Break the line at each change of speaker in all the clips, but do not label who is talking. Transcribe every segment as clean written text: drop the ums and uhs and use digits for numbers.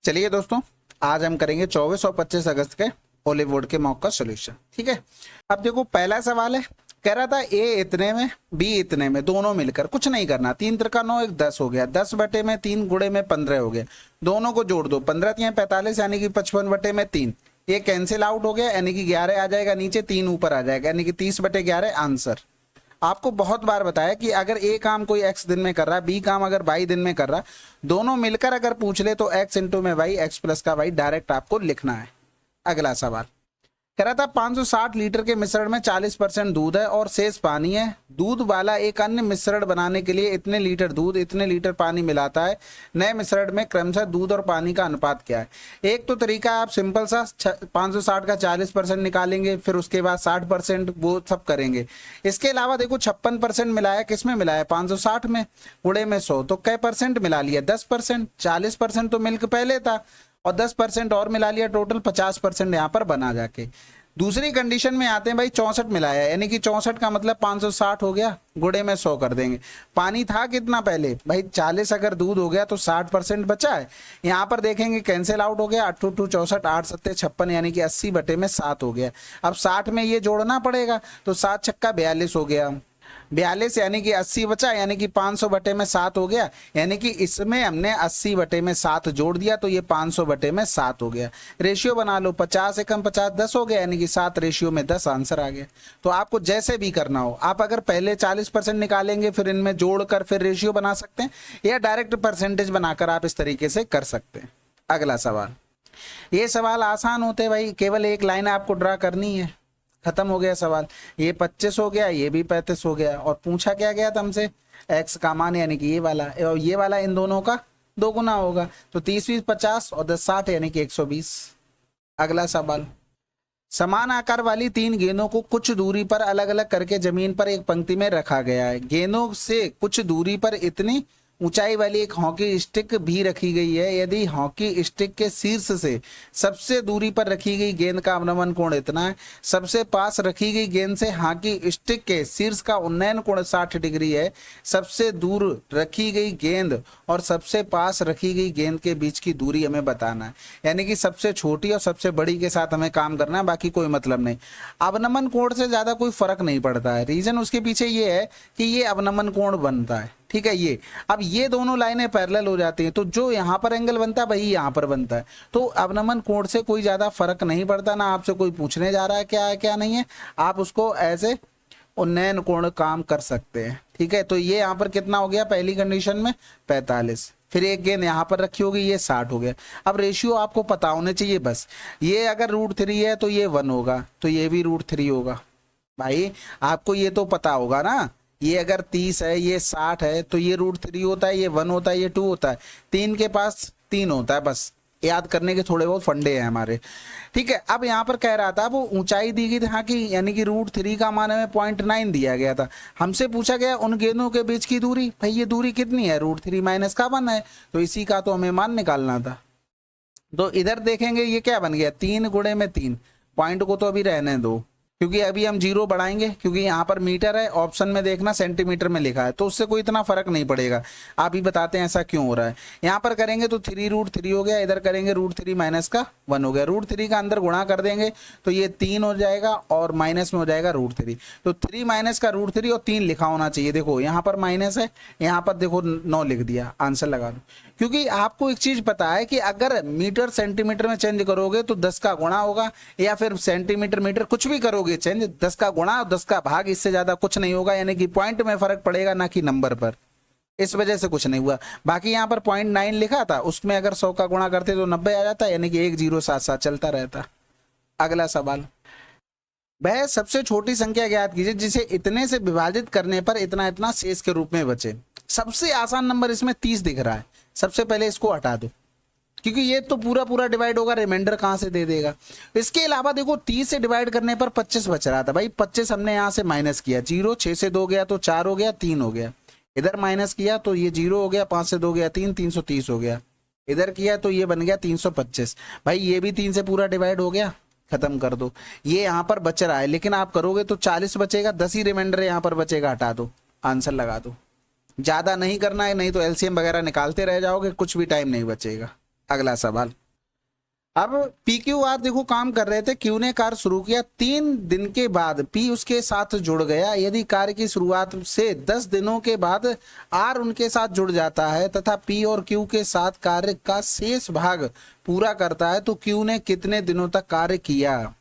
चलिए दोस्तों, आज हम करेंगे 24 और 25 अगस्त के ओलिव वुड के मॉक का सॉल्यूशन। ठीक है, अब देखो पहला सवाल है, कह रहा था ए इतने में बी इतने में, दोनों मिलकर कुछ नहीं करना। 3 त्रिका 9 एक 10 हो गया, 10 बटे में 3 गुणे में 15 हो गया, दोनों को जोड़ दो, 15 3 45 यानी कि 55 बटे में 3, ये कैंसिल आउट हो गया यानी कि 11 आ जाएगा नीचे, 3 ऊपर आ जाएगा यानी कि 30 बटे 11 आंसर। आपको बहुत बार बताया कि अगर ए काम कोई एक्स दिन में कर रहा है, बी काम अगर वाई दिन में कर रहा है, दोनों मिलकर अगर पूछ ले तो एक्स इंटू में वाई, एक्स प्लस का वाई डायरेक्ट आपको लिखना है। अगला सवाल कह रहा था 560 लीटर के मिश्रण में 40% दूध है और शेष पानी है। दूध वाला एक अन्य मिश्रण बनाने के लिए इतने लीटर दूध इतने लीटर पानी मिलाता है। नए मिश्रण में क्रमशः दूध और पानी का अनुपात क्या है? एक तो तरीका आप सिंपल सा 560 का 40% निकालेंगे, फिर उसके बाद 60% वो सब करेंगे। इसके अलावा देखो 56% मिलाया, किस में मिलाया? 560 में, गुणे में 100, तो कै परसेंट मिला लिया? 10%। 40% तो मिल्क पहले था और 10% और मिला लिया, टोटल 50% यहाँ पर बना जाके। दूसरी कंडीशन में आते हैं भाई, 64 मिलाया यानी कि 64 का मतलब 560 हो गया, गुणे में 100 कर देंगे। पानी था कितना पहले भाई? 40 अगर दूध हो गया तो 60% बचा है। यहाँ पर देखेंगे कैंसिल आउट हो गया, 8 2 64, 8 7 56 यानी कि 80 बटे में 7 हो गया। अब 60 में ये जोड़ना पड़ेगा तो 7 छक्का 42 हो गया, 42 यानी कि 80 बचा, यानी कि 500 बटे में 7 हो गया, यानी कि इसमें हमने 80 बटे में 7 जोड़ दिया तो ये 500 बटे में 7 हो गया। रेशियो बना लो, 50 एकम 50 10 हो गया, यानी कि 7 रेशियो में 10 आंसर आ गया। तो आपको जैसे भी करना हो, आप अगर पहले 40% निकालेंगे फिर इनमें जोड़कर फिर रेशियो बना सकते हैं, या डायरेक्ट परसेंटेज बनाकर आप इस तरीके से कर सकते हैं। अगला सवाल, ये सवाल आसान होते हैं भाई, केवल एक लाइन आपको ड्रा करनी है, खत्म हो गया सवाल। ये 25 हो गया, ये भी 35 हो गया, और पूछा क्या गया था हमसे? x का मान यानी कि ये वाला, और ये वाला इन दोनों का 2 गुना होगा, तो 30 20 50 और 10 60 यानी कि 120। अगला सवाल, समान आकार वाली 3 गेंदों को कुछ दूरी पर अलग अलग करके जमीन पर एक पंक्ति में रखा गया है। गेंदों से कुछ दूरी पर इतनी ऊंचाई वाली एक हॉकी स्टिक भी रखी गई है। यदि हॉकी स्टिक के शीर्ष से सबसे दूरी पर रखी गई गेंद का अवनमन कोण इतना है, सबसे पास रखी गई गेंद से हॉकी स्टिक के शीर्ष का उन्नयन कोण 60 डिग्री है, सबसे दूर रखी गई गेंद और सबसे पास रखी गई गेंद के बीच की दूरी हमें बताना है। यानी कि सबसे छोटी और सबसे बड़ी के साथ हमें काम करना है, बाकी कोई मतलब नहीं। अवनमन कोण से ज्यादा कोई फर्क नहीं पड़ता है, रीजन उसके पीछे ये है कि ये अवनमन कोण बनता है। ठीक है, ये अब ये दोनों लाइनें पैरेलल हो जाती हैं तो जो यहाँ पर एंगल बनता है वही यहाँ पर बनता है, तो अवनमन कोण से कोई ज्यादा फर्क नहीं पड़ता। ना आपसे कोई पूछने जा रहा है क्या है क्या नहीं है, आप उसको ऐसे उन्नयन कोण काम कर सकते हैं। ठीक है, तो ये यहाँ पर कितना हो गया? पहली कंडीशन में 45, फिर एक गेंद यहाँ पर रखी होगी, ये 60 हो गया। अब रेशियो आपको पता होने चाहिए बस, ये अगर √3 है तो ये 1 होगा, तो ये भी √3 होगा। भाई आपको ये तो पता होगा ना, ये अगर 30 है ये 60 है तो ये √3 होता है, ये 1 होता है, ये 2 होता है, 3 के पास 3 होता है, बस याद करने के थोड़े बहुत फंडे हैं हमारे। ठीक है, अब यहाँ पर कह रहा था वो ऊंचाई दी गई थी हाँ की, यानी कि √3 का मान हमें 0.9 दिया गया था। हमसे पूछा गया उन गेंदों के बीच की दूरी, भाई ये दूरी कितनी है? √3 माइनस का 1 है, तो इसी का तो हमें मान निकालना था। तो इधर देखेंगे ये क्या बन गया? 3 गुणे में 3, पॉइंट को तो अभी रहने दो क्योंकि अभी हम 0 बढ़ाएंगे, क्योंकि यहाँ पर मीटर है, ऑप्शन में देखना सेंटीमीटर में लिखा है, तो उससे कोई इतना फर्क नहीं पड़ेगा। आप ही बताते हैं ऐसा क्यों हो रहा है। यहाँ पर करेंगे तो 3√3 हो गया, इधर करेंगे √3 माइनस का 1 हो गया, √3 का अंदर गुणा कर देंगे तो ये 3 हो जाएगा और माइनस में हो जाएगा √3, तो 3 माइनस का √3 और 3 लिखा होना चाहिए। देखो यहाँ पर माइनस है, यहाँ पर देखो 9 लिख दिया, आंसर लगा दो। क्योंकि आपको एक चीज पता है कि अगर मीटर सेंटीमीटर में चेंज करोगे तो 10 का गुणा होगा, या फिर सेंटीमीटर मीटर कुछ भी करोगे चेंज, 10 का गुणा 10 का भाग, इससे ज्यादा कुछ नहीं होगा, यानी कि पॉइंट में फर्क पड़ेगा ना कि नंबर पर, इस वजह से कुछ नहीं हुआ। बाकी यहाँ पर 0.9 लिखा था, उसमें अगर 100 का गुणा करते तो 90 आ जाता, यानी कि 1 0 7 7 चलता रहता। अगला सवाल, वह सबसे छोटी संख्या ज्ञात कीजिए जिसे इतने से विभाजित करने पर इतना इतना शेष के रूप में बचे। सबसे आसान नंबर इसमें 30 दिख रहा है, सबसे पहले इसको हटा दो क्योंकि ये तो पूरा पूरा डिवाइड होगा, रिमाइंडर कहां से दे देगा। इसके अलावा देखो 30 से डिवाइड करने पर 25 बच रहा था, भाई 25 हमने यहां से माइनस किया, 0 6 से 2 गया तो 4 हो गया, 3 हो गया, इधर माइनस किया तो ये 0 हो गया, 5 से 2 गया 3, 330 हो गया, इधर किया तो ये बन गया 325। भाई ये भी 3 से पूरा डिवाइड हो गया, खत्म कर दो। ये यहाँ पर बच रहा है, लेकिन आप करोगे तो 40 बचेगा, 10 ही रिमाइंडर यहाँ पर बचेगा, हटा दो, आंसर लगा दो। ज्यादा नहीं करना है, नहीं तो एलसीएम वगैरह निकालते रह जाओगे, कुछ भी टाइम नहीं बचेगा। अगला सवाल, अब पी क्यू आर देखो काम कर रहे थे, क्यू ने कार्य शुरू किया, 3 दिन के बाद पी उसके साथ जुड़ गया। यदि कार्य की शुरुआत से 10 दिनों के बाद आर उनके साथ जुड़ जाता है तथा पी और क्यू के साथ कार्य का शेष भाग पूरा करता है तो क्यू ने कितने दिनों तक कार्य किया।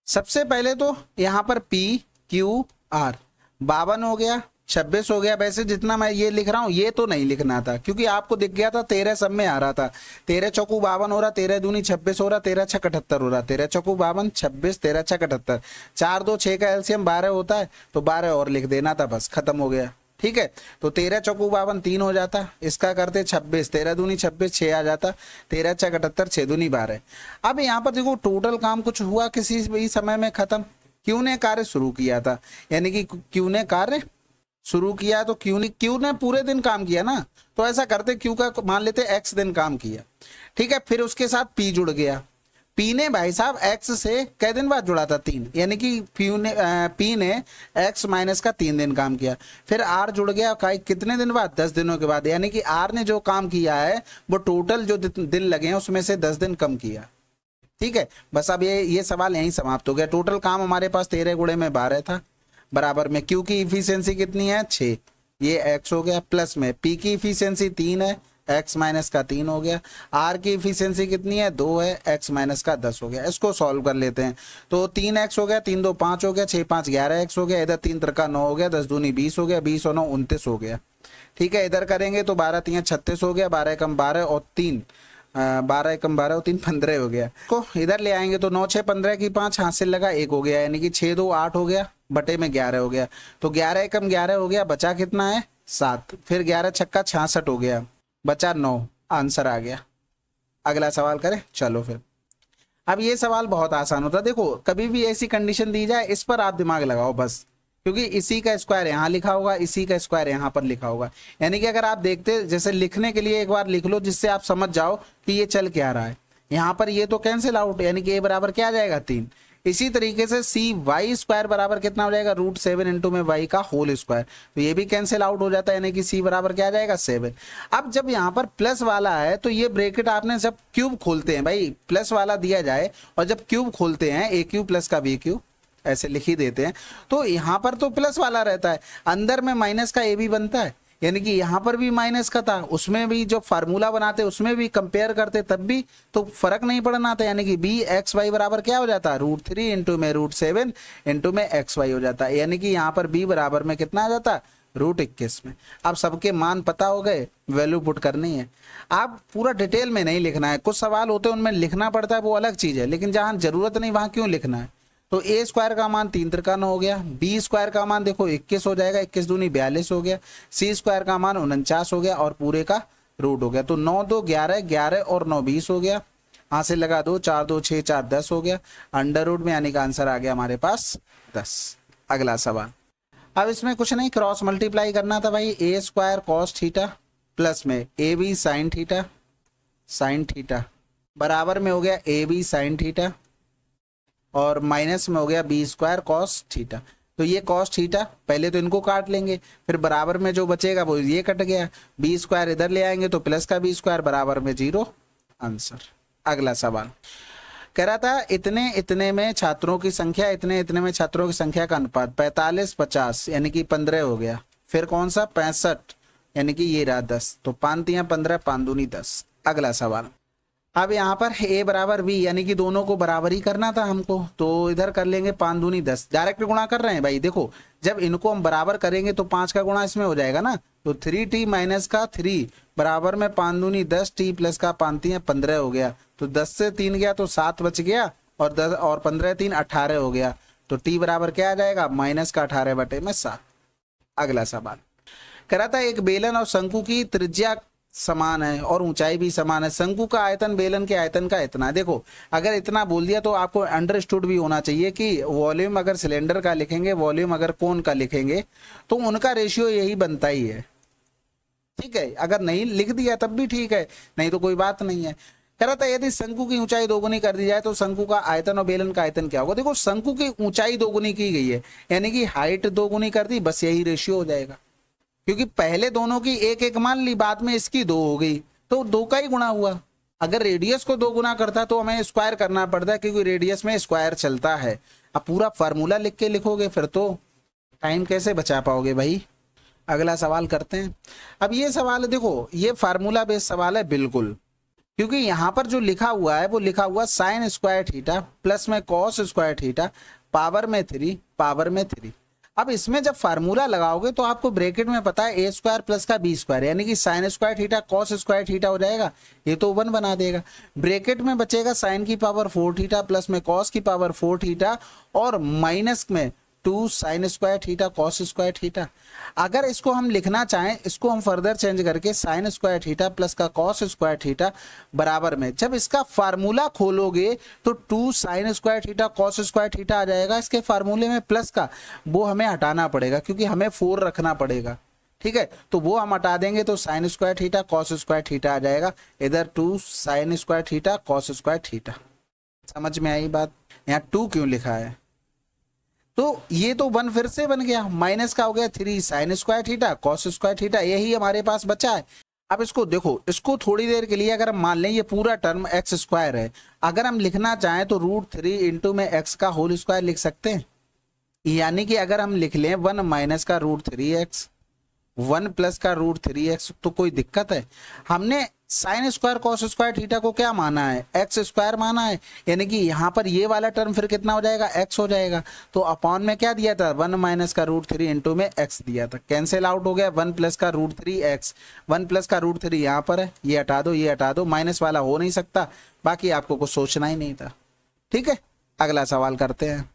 सबसे पहले तो यहाँ पर पी क्यू आर 52 हो गया, 26 हो गया। वैसे जितना मैं ये लिख रहा हूं ये तो नहीं लिखना था क्योंकि आपको दिख गया था 13 सब में आ रहा था। 13 चौकू 52 हो रहा, 13 दूनी 26 हो रहा, 13 छक 78 हो रहा, 13 चौकू 52, 26, 13 छक 78, 4 2 6 का एलसीएम 12 होता है तो 12 और लिख देना था, बस खत्म हो गया। ठीक है, तो 13 चौकू 52 3 हो जाता, इसका करते 26, 13 दूनी 26 6 आ जाता, 13 छक 78, 6 दूनी 12। अब यहाँ पर देखो टोटल काम कुछ हुआ किसी भी समय में खत्म। क्यू ने कार्य शुरू किया था, यानी कि क्यू ने कार्य शुरू किया तो क्यू ने पूरे दिन काम किया ना, तो ऐसा करते क्यू का मान लेते x दिन काम किया। ठीक है, फिर उसके साथ पी जुड़ गया। पी ने भाई साहब x से कै दिन बाद जुड़ा था 3, यानी कि पी ने x माइनस का 3 दिन काम किया। फिर आर जुड़ गया कितने दिन बाद, 10 दिनों के बाद, यानी कि आर ने जो काम किया है वो टोटल जो दिन लगे हैं उसमें से 10 दिन कम किया। ठीक है, बस अब ये सवाल यहीं समाप्त हो गया। टोटल काम हमारे पास 13 गुणे में 12 था, बराबर में क्यू की इफिशियंसी कितनी है 6, ये x हो गया, प्लस में p की इफिशियंसी 3 है, x माइनस का 3 हो गया, r की इफिशियंसी कितनी है 2 है, x माइनस का 10 हो गया। इसको सॉल्व कर लेते हैं तो 3x हो गया, 3 2 5 हो गया, 6 5 11x हो गया, इधर 3 त्रिका 9 हो गया, 10 दूनी 20 हो गया, 20 और 9 29 हो गया। ठीक है, इधर करेंगे तो 12 3 36 हो गया, 12 कम 12 और 3 12 कम 12 और 3 15 हो गया। को इधर ले आएंगे तो 9 6 15 की 5 हासिल लगा 1 हो गया, यानी कि 6 2 8 हो गया, बटे में 11 हो गया। तो 11 कम 11 हो गया, बचा कितना है 7, फिर 11 छक्का 66 हो गया, बचा 9, आंसर आ गया। अगला सवाल करें, चलो फिर। अब ये सवाल बहुत आसान होता है, देखो कभी भी ऐसी कंडीशन दी जाए इस पर आप दिमाग लगाओ बस, क्योंकि इसी का स्क्वायर यहाँ लिखा होगा, इसी का स्क्वायर यहाँ पर लिखा होगा। यानी कि अगर आप देखते, जैसे लिखने के लिए एक बार लिख लो जिससे आप समझ जाओ कि ये चल क्या रहा है। यहाँ पर ये तो कैंसिल आउट, यानी कि a बराबर क्या आ जाएगा 3। इसी तरीके से सी वाई स्क्वायर बराबर कितना हो जाएगा √7 इंटू में वाई का होल स्क्वायर, तो ये भी कैंसिल आउट हो जाता है, यानी कि सी बराबर क्या आ जाएगा 7। अब जब यहाँ पर प्लस वाला है तो ये ब्रैकेट आपने जब क्यूब खोलते हैं, भाई प्लस वाला दिया जाए और जब क्यूब खोलते हैं ए क्यूब प्लस का बी क्यूब ऐसे लिख ही देते हैं, तो यहाँ पर तो प्लस वाला रहता है, अंदर में माइनस का ए भी बनता है, यानी कि यहाँ पर भी माइनस का था, उसमें भी जो फार्मूला बनाते उसमें भी कंपेयर करते तब भी तो फर्क नहीं पड़ना था, यानी कि बी एक्स वाई बराबर क्या हो जाता है √3 इंटू में √7 इंटू में एक्स वाई हो जाता है, यानी कि यहाँ पर बी बराबर में कितना आ जाता √21 में। अब सबके मान पता हो गए, वैल्यू पुट करनी है। आप पूरा डिटेल में नहीं लिखना है, कुछ सवाल होते हैं उनमें लिखना पड़ता है, वो अलग चीज़ है, लेकिन जहाँ जरूरत नहीं वहाँ क्यों लिखना है। तो ए स्क्वायर का मान 3 त्रिका 9 हो गया, बी स्क्वायर का मान देखो 21 हो जाएगा, 21 दूनी 42 हो गया, सी स्क्वायर का मान 49 हो गया और पूरे का रूट हो गया। तो 9 2 11, 11 और 9 20 हो गया, यहाँ से लगा दो, 4 2 6 4 10 हो गया, अंडर रूट में यानी कि आंसर आ गया हमारे पास 10। अगला सवाल, अब इसमें कुछ नहीं, क्रॉस मल्टीप्लाई करना था भाई, ए स्क्वायर कॉस थीटा प्लस में ए बी साइन थीटा बराबर में हो गया ए बी साइन थीटा और माइनस में हो गया बी स्क्वायर कॉस थीटा। तो ये कॉस थीटा पहले तो इनको काट लेंगे, फिर बराबर में जो बचेगा वो ये कट गया, बी स्क्वायर इधर ले आएंगे तो प्लस का बी स्क्वायर बराबर में 0, आंसर। अगला सवाल कह रहा था इतने इतने में छात्रों की संख्या, इतने इतने में छात्रों की संख्या का अनुपात 45 50 यानी कि 15 हो गया, फिर कौन सा 65 यानी कि ये रहा 10, तो 5 3 15 5 दूनी 10। अगला सवाल, अब यहाँ पर a बराबर b यानी कि दोनों को बराबर ही करना था हमको, तो इधर कर लेंगे 5 दूनी 10, डायरेक्ट गुणा कर रहे हैं भाई। देखो जब इनको हम बराबर करेंगे तो 5 का गुणा इसमें हो जाएगा ना, तो 3t माइनस का 3 बराबर में 5 दूनी 10 t प्लस का 5 3 15 हो गया, तो 10 से 3 गया तो 7 बच गया और 10 और 15 3 18 हो गया, तो t बराबर क्या आ जाएगा माइनस का 18 बटे में 7। अगला सवाल कह रहा था एक बेलन और शंकु की त्रिज्या समान है और ऊंचाई भी समान है, शंकु का आयतन बेलन के आयतन का इतना है। देखो अगर इतना बोल दिया तो आपको अंडरस्टूड भी होना चाहिए कि वॉल्यूम अगर सिलेंडर का लिखेंगे, वॉल्यूम अगर कोन का लिखेंगे तो उनका रेशियो यही बनता ही है। ठीक है, अगर नहीं लिख दिया तब भी ठीक है, नहीं तो कोई बात नहीं है। कह रहा था यदि शंकु की ऊंचाई दोगुनी कर दी जाए तो शंकु का आयतन और बेलन का आयतन क्या होगा। देखो शंकु की ऊंचाई दोगुनी की गई है, यानी कि हाइट दोगुनी कर दी, बस यही रेशियो हो जाएगा, क्योंकि पहले दोनों की एक एक मान ली, बाद में इसकी 2 हो गई, तो 2 का ही गुणा हुआ। अगर रेडियस को 2 गुना करता तो हमें स्क्वायर करना पड़ता है, क्योंकि रेडियस में स्क्वायर चलता है। अब पूरा फार्मूला लिख के लिखोगे फिर तो टाइम कैसे बचा पाओगे भाई। अगला सवाल करते हैं। अब ये सवाल देखो, ये फार्मूला बेस्ड सवाल है बिल्कुल, क्योंकि यहाँ पर जो लिखा हुआ है वो लिखा हुआ साइन स्क्वायर थीटा प्लस में कॉस स्क्वायर थीटा पावर में 3 पावर में 3। अब इसमें जब फार्मूला लगाओगे तो आपको ब्रैकेट में पता है ए स्क्वायर प्लस का बी स्क्वायर, यानी कि sign square theta cos square theta हो जाएगा, ये तो 1 बना देगा। ब्रैकेट में बचेगा साइन की पावर 4 थीटा प्लस में कॉस की पावर 4 थीटा और माइनस में 2 sine square theta cos square theta. अगर इसको हम लिखना चाहें, इसको हम फर्दर चेंज करके साइन स्क्वायर थीटा प्लस का कॉस स्क्वायर थीटा बराबर में, जब इसका फार्मूला खोलोगे तो 2 sine square theta cos square theta आ जाएगा। इसके फार्मूले में प्लस का वो हमें हटाना पड़ेगा, क्योंकि हमें 4 रखना पड़ेगा, ठीक है। तो वो हम हटा देंगे तो sine square theta cos square theta आ जाएगा, इधर 2 sine square theta cos square theta. समझ में आई बात? यहाँ 2 क्यों लिखा है? तो ये तो 1 फिर से बन गया, माइनस का हो गया 3 sign square theta cos square theta, यही हमारे पास बचा है। अब इसको देखो, इसको थोड़ी देर के लिए अगर हम मान लें ये पूरा टर्म एक्स स्क्वायर है, अगर हम लिखना चाहें तो √3 इंटू में एक्स का होल स्क्वायर लिख सकते हैं। यानी कि अगर हम लिख लें 1 माइनस का √3x 1 प्लस का √3x, तो कोई दिक्कत है? हमने sine square cos square theta को क्या माना है? एक्स स्क्वायर माना है, यानी कि यहाँ पर ये वाला टर्म फिर कितना हो जाएगा? एक्स हो जाएगा। तो अपॉन में क्या दिया था? 1 माइनस का √3 इंटू में एक्स दिया था, कैंसिल आउट हो गया। 1 प्लस का √3x 1 प्लस का √3 यहाँ पर है, ये हटा दो, ये हटा दो, माइनस वाला हो नहीं सकता, बाकी आपको कुछ सोचना ही नहीं था, ठीक है। अगला सवाल करते हैं।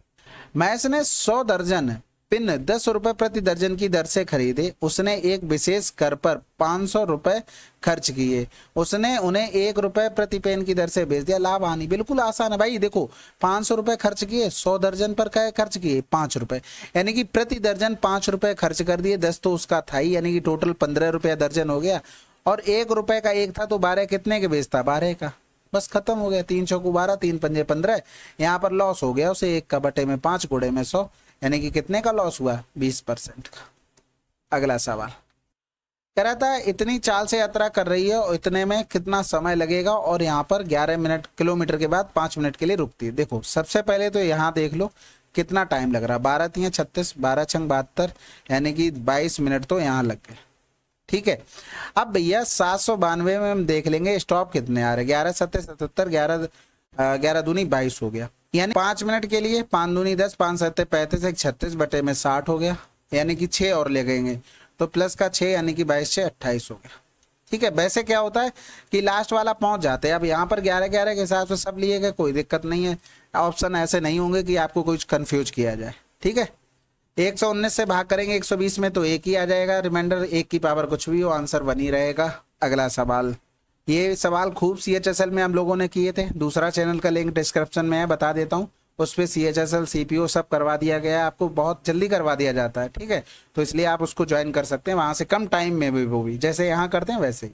मैस ने 100 दर्जन पिन 10 रुपए प्रति दर्जन की दर से खरीदे। उसने एक विशेष कर पर 500 रुपए खर्च किए। उसने उन्हें 1 रुपए प्रति पेन की दर से बेच दिया। लाभ हानि बिल्कुल आसान है भाई। देखो 500 रुपए खर्च किए, 100 दर्जन पर क्या खर्च किए? 5 रुपए, यानी कि प्रति दर्जन 5 रुपए खर्च कर दिए। 10 तो उसका था ही, यानी कि टोटल 15 रुपया दर्जन हो गया। और 1 रुपए का एक था तो 12 कितने के बेचता? 12 का, बस खत्म हो गया। 3 चौकू 12, 3 पंजे 15। यहाँ पर लॉस हो गया उसे 1 का बटे में 5 गुणे में 100, यानी कि कितने का लॉस हुआ? 20% का। अगला सवाल कह रहा था इतनी चाल से यात्रा कर रही है और इतने में कितना समय लगेगा, और यहाँ पर 11 मिनट किलोमीटर के बाद 5 मिनट के लिए रुकती है। देखो सबसे पहले तो यहाँ देख लो कितना टाइम लग रहा है। 12 × 36, 12 × 72, यानी कि 22 मिनट तो यहाँ लग गए, ठीक है। अब भैया 792 में हम देख लेंगे स्टॉप कितने आ रहे हैं। 11 × 7 = 77, 11 दूनी 22 हो गया, यानी 5 मिनट के लिए 5 दूनी 10, 5 7 35, 1 36 बटे में 60 हो गया, यानी कि 6 और लगेंगे तो प्लस का 6, यानी कि 22 6 28 हो गया, ठीक है। वैसे क्या होता है कि लास्ट वाला पहुंच जाते हैं। अब यहाँ पर 11 11 के हिसाब से सब लिए गए, कोई दिक्कत नहीं है। ऑप्शन ऐसे नहीं होंगे कि आपको कुछ कंफ्यूज किया जाए, ठीक है। 119 से भाग करेंगे 120 में तो 1 ही आ जाएगा, रिमाइंडर 1 की पावर कुछ भी हो, आंसर 1 ही रहेगा। अगला सवाल, ये सवाल खूब CHSL में हम लोगों ने किए थे। दूसरा चैनल का लिंक डिस्क्रिप्शन में है, बता देता हूँ। उस पर CHSL CPO सब करवा दिया गया है, आपको बहुत जल्दी करवा दिया जाता है, ठीक है। तो इसलिए आप उसको ज्वाइन कर सकते हैं, वहाँ से कम टाइम में भी, वो भी जैसे यहाँ करते हैं वैसे ही,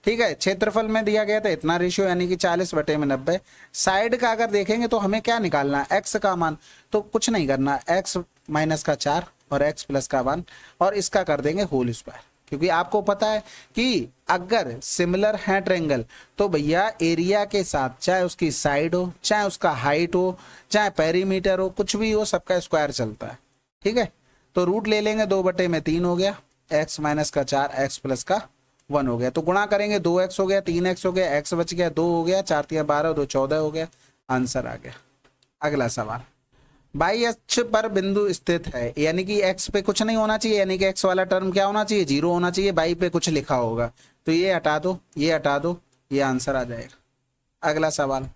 ठीक है। क्षेत्रफल में दिया गया था इतना रेशियो, यानी कि 40 बटे में 90। साइड का अगर देखेंगे तो हमें क्या निकालना है? एक्स का मान, तो कुछ नहीं करना, x माइनस का 4 और x प्लस का 1, और इसका कर देंगे होल स्क्वायर, क्योंकि आपको पता है कि अगर सिमिलर है ट्रायंगल तो भैया एरिया के साथ, चाहे उसकी साइड हो, चाहे उसका हाइट हो, चाहे पेरीमीटर हो, कुछ भी हो, सबका स्क्वायर चलता है, ठीक है। तो रूट ले लेंगे, 2 बटे में 3 हो गया, x माइनस का 4 x प्लस का 1 हो गया। तो गुणा करेंगे 2x हो गया, 3x हो गया, x बच गया 2 हो गया, 4 × 3 = 12, 2 = 14 हो गया, आंसर आ गया। अगला सवाल, बाई अक्ष पर बिंदु स्थित है, यानी कि x पे कुछ नहीं होना चाहिए, यानी कि x वाला टर्म क्या होना चाहिए? 0 होना चाहिए। बाई पे कुछ लिखा होगा तो ये हटा दो, ये हटा दो, ये आंसर आ जाएगा। अगला सवाल,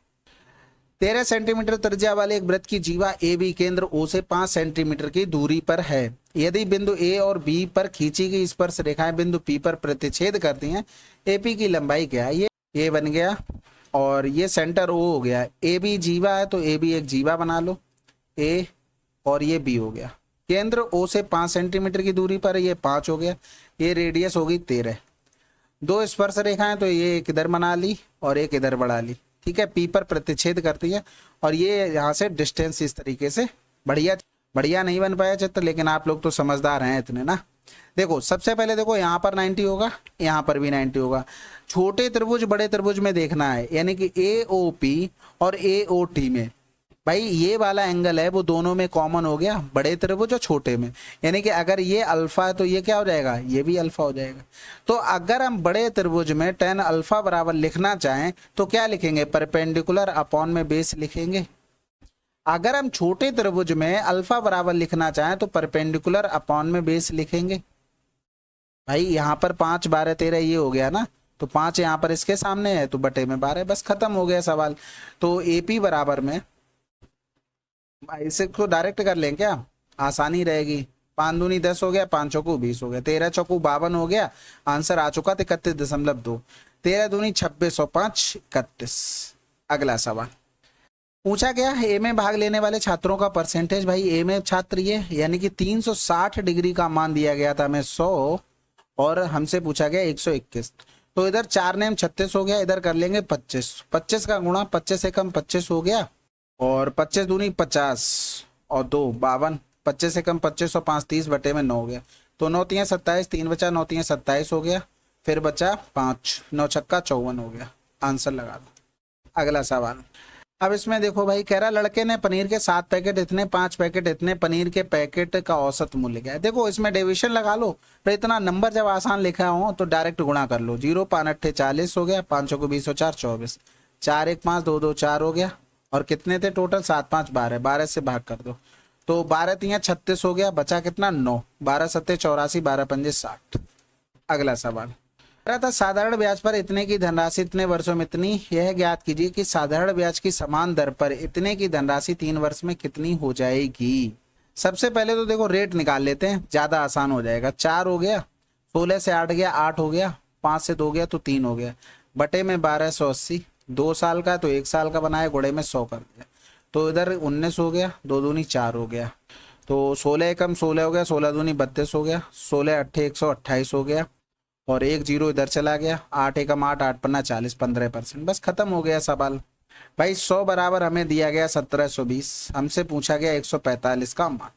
13 सेंटीमीटर त्रिज्या वाले एक वृत्त की जीवा AB केंद्र O से 5 सेंटीमीटर की दूरी पर है। यदि बिंदु A और B पर खींची गई स्पर्श रेखाएं बिंदु P पर प्रतिच्छेद करती हैं, AP की लंबाई क्या है? ये बन गया, और ये सेंटर O हो गया। AB जीवा है तो AB एक जीवा बना लो, A, और ये B हो गया। केंद्र O से 5 सेंटीमीटर की दूरी पर, ये 5 हो गया, ये रेडियस होगी 13। 2 स्पर्श रेखाएं, तो ये एक इधर बना ली और एक इधर बढ़ा ली, ठीक है। P पर प्रतिच्छेद करती है, और ये यहाँ से डिस्टेंस इस तरीके से। बढ़िया नहीं बन पाया चित्र, लेकिन आप लोग तो समझदार हैं इतने ना। देखो सबसे पहले देखो यहाँ पर 90 होगा, यहाँ पर भी 90 होगा। छोटे त्रिभुज बड़े त्रिभुज में देखना है, यानी कि AOP और AOT में भाई ये वाला एंगल है वो दोनों में कॉमन हो गया, बड़े त्रिभुज और छोटे में। यानी कि अगर ये अल्फा है तो ये क्या हो जाएगा, ये भी अल्फा हो जाएगा। तो अगर हम बड़े त्रिभुज में tan अल्फा बराबर लिखना चाहें तो क्या लिखेंगे, परपेंडिकुलर अपॉन में बेस लिखेंगे। अगर हम छोटे त्रिभुज में अल्फा बराबर लिखना चाहें तो परपेंडिकुलर अपॉन में बेस लिखेंगे। भाई यहाँ पर 5 12 13 ये हो गया ना, तो 5 यहाँ पर इसके सामने है तो बटे में 12, बस खत्म हो गया सवाल। तो AP बराबर में इसे को डायरेक्ट कर लें क्या, आसानी रहेगी। 5 दूनी 10 हो गया, 5 चौकू 20 हो गया, 13 चौकू 52 हो गया, आंसर आ चुका 31.2। 13 दूनी 26 और 5 31। अगला सवाल पूछा गया ए में भाग लेने वाले छात्रों का परसेंटेज। भाई ए में छात्र ये, यानी कि 360 डिग्री का मान दिया गया था हमें 100 और हमसे पूछा गया 121। तो इधर 4 नेम 36 हो गया, इधर कर लेंगे 25। 25 का गुणा 25 से कम 25 हो गया, और 25 दूनी 50 और 2 52। 25 से कम 25 और 5 30 बटे में 9 हो गया। तो 9 3 27, 3 बचा, 9 3 27 हो गया, फिर बचा 5, 9 छक्का 54 हो गया। आंसर लगा दो। अगला सवाल अब इसमें देखो भाई, कह रहा लड़के ने पनीर के 7 पैकेट इतने, 5 पैकेट इतने, पनीर के पैकेट का औसत मूल्य क्या है। देखो इसमें डिवीजन लगा लो, तो इतना नंबर जब आसान लिखा हो तो डायरेक्ट गुणा कर लो। 0 5 8 40 हो गया, 5 को 20 और 4 24, 4 1 5 2 2 4 हो गया, और कितने थे टोटल 7 5 12, 12 से भाग कर दो तो 12 3 36 हो गया, बचा कितना 9, 12 7 84, 12 5 60। अगला सवाल रहा था साधारण ब्याज पर इतने की धनराशि इतने वर्षों में इतनी, यह ज्ञात कीजिए कि साधारण ब्याज की समान दर पर इतने की धनराशि 3 वर्ष में कितनी हो जाएगी। सबसे पहले तो देखो रेट निकाल लेते हैं, ज्यादा आसान हो जाएगा। 4 हो गया, 16 से 8 गया 8 हो गया, 5 से 2 गया तो 3 हो गया, बटे में 1280। 2 साल का तो 1 साल का बनाया, गुणे में 100 कर दिया, तो इधर 19 हो गया, 2 दूनी 4 हो गया, तो 16 कम 16 हो गया, 16 दूनी 32 हो गया, 16 8 128 हो गया, और 1 0 इधर चला गया, 8 एकम 8 8 पन्ना 40, 15%। बस खत्म हो गया सवाल। भाई 100 बराबर हमें दिया गया 1720, हमसे पूछा गया 145 का मान।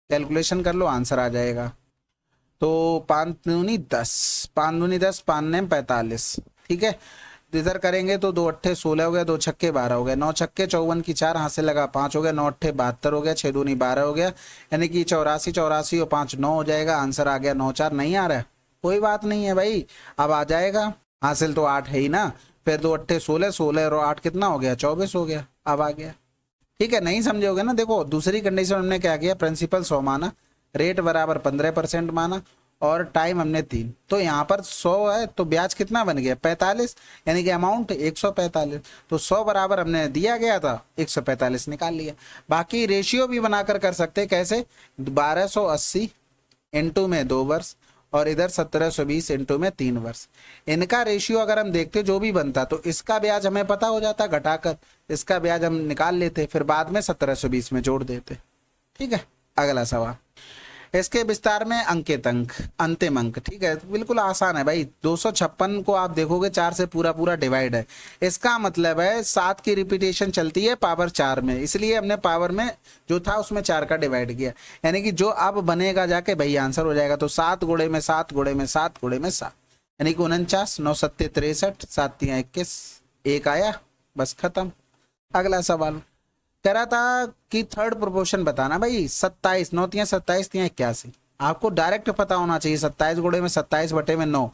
कैलकुलेशन कर लो, आंसर आ जाएगा। तो 5 दूनी 10, 5 दूनी 10, 5 नेम 45, ठीक है। इधर करेंगे तो 2 अट्ठे 16 हो गया, 2 छक्के 12 हो गया, 9 छक्के 54 की 4 हाथ से लगा 5 हो गया, 9 अट्ठे 72 हो गया, 6 दूनी 12 हो गया, यानी कि 84 84 और 5 9 हो जाएगा। आंसर आ गया 9 4। नहीं आ रहा है कोई बात नहीं है भाई, अब आ जाएगा। हासिल तो 8 है ही ना, फिर 2 अट्ठे 16, 16 और 8 कितना हो गया 24 हो गया, अब आ गया। ठीक है, नहीं समझोगे ना। देखो दूसरी कंडीशन हमने क्या किया, प्रिंसिपल 100 माना, रेट बराबर 15% माना, और टाइम हमने 3। तो यहाँ पर 100 है तो ब्याज कितना बन गया 45, यानी कि अमाउंट 145। तो 100 बराबर हमने दिया गया था, 145 निकाल लिया। बाकी रेशियो भी बनाकर कर सकते, कैसे, 1280 इंटू में 2 वर्ष, और इधर 1720 इंटू में 3 वर्ष। इनका रेशियो अगर हम देखते जो भी बनता, तो इसका ब्याज हमें पता हो जाता, घटाकर इसका ब्याज हम निकाल लेते, फिर बाद में 1720 में जोड़ देते। ठीक है, अगला सवाल, इसके विस्तार में अंकित अंक, अंतिम अंक। ठीक है, बिल्कुल आसान है भाई। 256 को आप देखोगे 4 से पूरा पूरा डिवाइड है, इसका मतलब है 7 की रिपीटेशन चलती है पावर 4 में, इसलिए हमने पावर में जो था उसमें 4 का डिवाइड किया, यानी कि जो अब बनेगा जाके भाई आंसर हो जाएगा। तो 7 गुणे में 7 गुणे में 7 गुणे में 7, यानी कि 49, 9 7 63, 7 3 21, 1 आया, बस खत्म। अगला सवाल कह रहा था कि थर्ड प्रोपोर्शन बताना। भाई 27, 9 3 27 3 81, आपको डायरेक्ट पता होना चाहिए। 27 गुणे में 27 बटे में 9।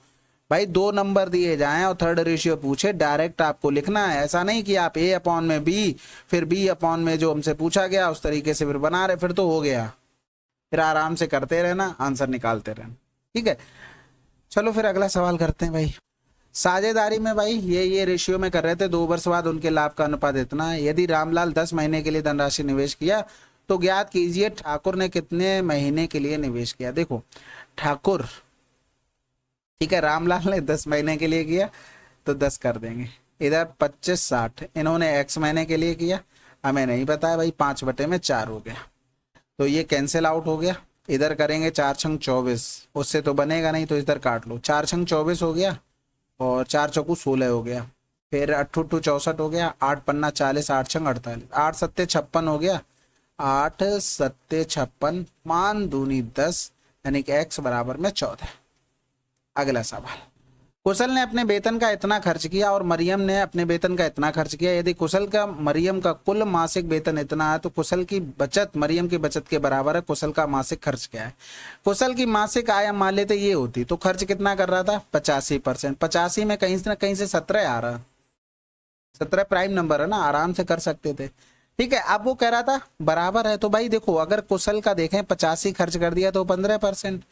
भाई 2 नंबर दिए जाएं और थर्ड रेशियो पूछे, डायरेक्ट आपको लिखना है। ऐसा नहीं कि आप A अपॉन में B, फिर B अपॉन में जो हमसे पूछा गया उस तरीके से फिर बना रहे, फिर तो हो गया। फिर आराम से करते रहना, आंसर निकालते रहना। ठीक है, चलो फिर अगला सवाल करते हैं भाई। साझेदारी में भाई ये रेशियो में कर रहे थे, 2 वर्ष बाद उनके लाभ का अनुपात इतना है। यदि रामलाल 10 महीने के लिए धनराशि निवेश किया तो ज्ञात कीजिए ठाकुर ने कितने महीने के लिए निवेश किया। देखो ठाकुर, ठीक है, रामलाल ने 10 महीने के लिए किया तो 10 कर देंगे, इधर 25 60, इन्होंने x महीने के लिए किया, हमें नहीं पता है भाई, 5 बटे में 4 हो गया, तो ये कैंसिल आउट हो गया। इधर करेंगे 4 छंग 24, उससे तो बनेगा नहीं, तो इधर काट लो, 4 छंग 24 हो गया, और 4 चौकू 16 हो गया, फिर 8 8 64 हो गया, 8 पन्ना 40, 8 छंग 48, 8 सत्ते 56 हो गया, 8 सत्ते 56, 5 दूनी 10, यानी कि x बराबर में 14। अगला सवाल, कुशल ने अपने वेतन का इतना खर्च किया और मरियम ने अपने वेतन का इतना खर्च किया। यदि कुशल का मरियम का कुल मासिक वेतन इतना है तो कुशल की बचत मरियम की बचत के बराबर है। कुशल का मासिक खर्च क्या है? कुशल की मासिक आय हम मान लेते ये होती, तो खर्च कितना कर रहा था? 85%। 85 में कहीं से ना कहीं से 17 आ रहा, 17 प्राइम नंबर है ना, आराम से कर सकते थे। ठीक है, अब वो कह रहा था बराबर है, तो भाई देखो अगर कुशल का देखें 85 खर्च कर दिया तो 15%,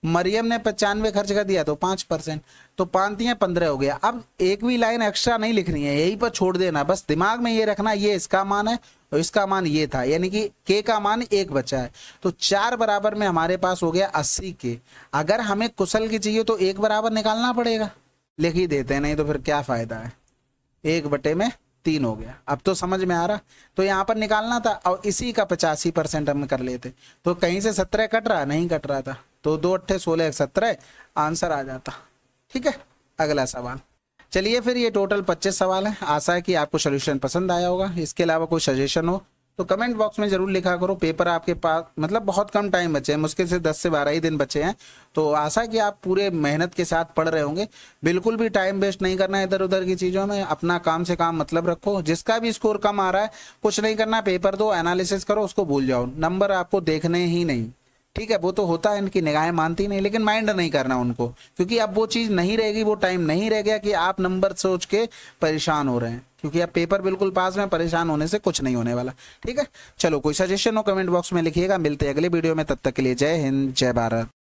मरियम ने 95 खर्च कर दिया तो 5%, तो 5×15 हो गया। अब एक भी लाइन एक्स्ट्रा नहीं लिखनी है, यहीं पर छोड़ देना, बस दिमाग में ये रखना ये इसका मान है और इसका मान ये था, यानी कि के का मान 1 बचा है, तो 4 बराबर में हमारे पास हो गया 80 के। अगर हमें कुशल की चाहिए तो 1 बराबर निकालना पड़ेगा, लिख ही देते हैं, नहीं तो फिर क्या फायदा है। 1/3 हो गया, अब तो समझ में आ रहा। तो यहाँ पर निकालना था और इसी का 85% हम कर लेते, तो कहीं से 17 कट रहा, नहीं कट रहा था, तो 2 8 16 17 आंसर आ जाता। ठीक है, अगला सवाल। चलिए फिर ये टोटल 25 सवाल है। आशा है कि आपको सोल्यूशन पसंद आया होगा। इसके अलावा कोई सजेशन हो तो कमेंट बॉक्स में जरूर लिखा करो। पेपर आपके पास मतलब बहुत कम टाइम बचे हैं, मुश्किल से 10 से 12 ही दिन बचे हैं, तो आशा कि आप पूरे मेहनत के साथ पढ़ रहे होंगे। बिल्कुल भी टाइम वेस्ट नहीं करना है इधर उधर की चीज़ों में, अपना काम से काम मतलब रखो। जिसका भी स्कोर कम आ रहा है कुछ नहीं करना, पेपर दो, एनालिसिस करो, उसको भूल जाओ, नंबर आपको देखने ही नहीं। ठीक है, वो तो होता है, इनकी निगाहें मानती नहीं, लेकिन माइंड नहीं करना उनको, क्योंकि अब वो चीज़ नहीं रहेगी, वो टाइम नहीं रह गया कि आप नंबर सोच के परेशान हो रहे हैं, क्योंकि अब पेपर बिल्कुल पास में, परेशान होने से कुछ नहीं होने वाला। ठीक है, चलो कोई सजेशन हो कमेंट बॉक्स में लिखिएगा। मिलते हैं अगले वीडियो में, तब तक के लिए जय हिंद जय भारत।